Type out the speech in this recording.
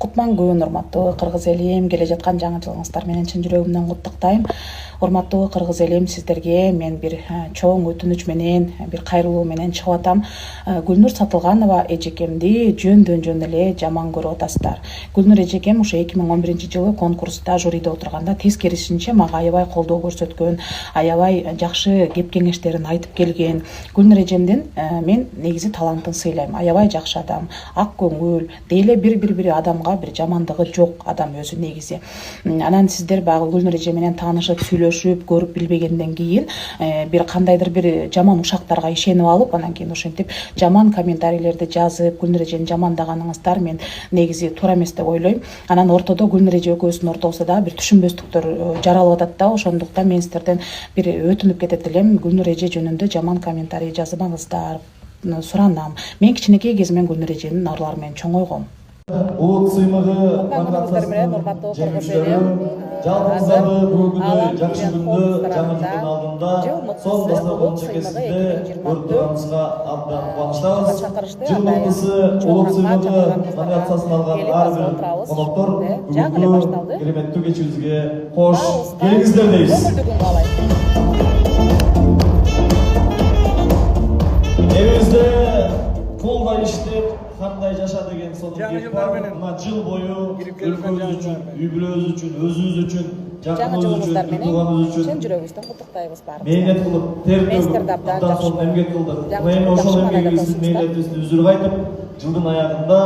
Кутман урматтуу кыргыз элим, келе жаткан жаңы жылыңыздар менен чын жүрөгүмдөн куттуктайм. Урматтуу кыргыз элим, сиздерге мен бир чоң өтүнүч менен, бир кайрылуу менен чыгып атам. Гүлнур Сатылганова эжекемди жөндөн эле жаман көрүп атасыздар. Гүлнур эжекем ушу 2011-жылы конкурста жюриде отурганда тескерисинче мага аябай колдоо көрсөткөн, аябай жакшы кеп кеңештерин айтып келген. Гүлнур эжемдин мен негизи талантын сыйлайм. Аябай жакшы адам, ак көңүл, дейле бир адамга бир жамандыгы жок адам өзү негизи. Анан сиздер баягы Гүлнур эже менен таанышып, сүйлөшүп, көрүп билбегенден кийин бир кандайдыр бир жаман ушактарга ишенип алып, анан кийин ошентип жаман комментарийлерди жазып, Гүлнур эжени жамандаганыңыздар мен негизи туура эмес деп ойлойм. Анан ортодо Гүлнур эже экөөбүздүн ортобузда бир түшүнбөстүктөр жаралып атат да, ошондуктан мен сиздерден бир өтүнүп кетет элем. Гүлнур эже жөнүндө жаман комментарий жазбаңыздар, суранам. Мен кичинекей кезимен Гүлнур эженин нарлары менен чоңойгом. Улут сыймыгы номинациясынын жеңүүчүлөрү жалпыңыздарды бүгүнкү жакшы күндө жаңы жылдын алдында сол дастархан чекесинде көрүп турганыбызга абдан кубанычтабыз. Жыл мыктысы улут сыймыгы номинациясын алган ар бир коноктор бүгүнкү кереметтүү кечибизге кош келиңиздер дейбиз. Evimizde kolda iштеп, кандай жаша деген сонун кеп бар. Мына жыл бою өлкөбүз үчүн, үй-бүлөбүз үчүн, өзүбүз үчүн, жакыныбыз үчүн, тууганыбыз үчүн чын жүрөгүбүздөн куттуктайбыз баарыбызды. Мээнет кылып, тер төгүп, абдан сонун эмгек кылдык. Ошол эмгегибиздин мээнетибизди үзүрүп айтып, жылдын аягында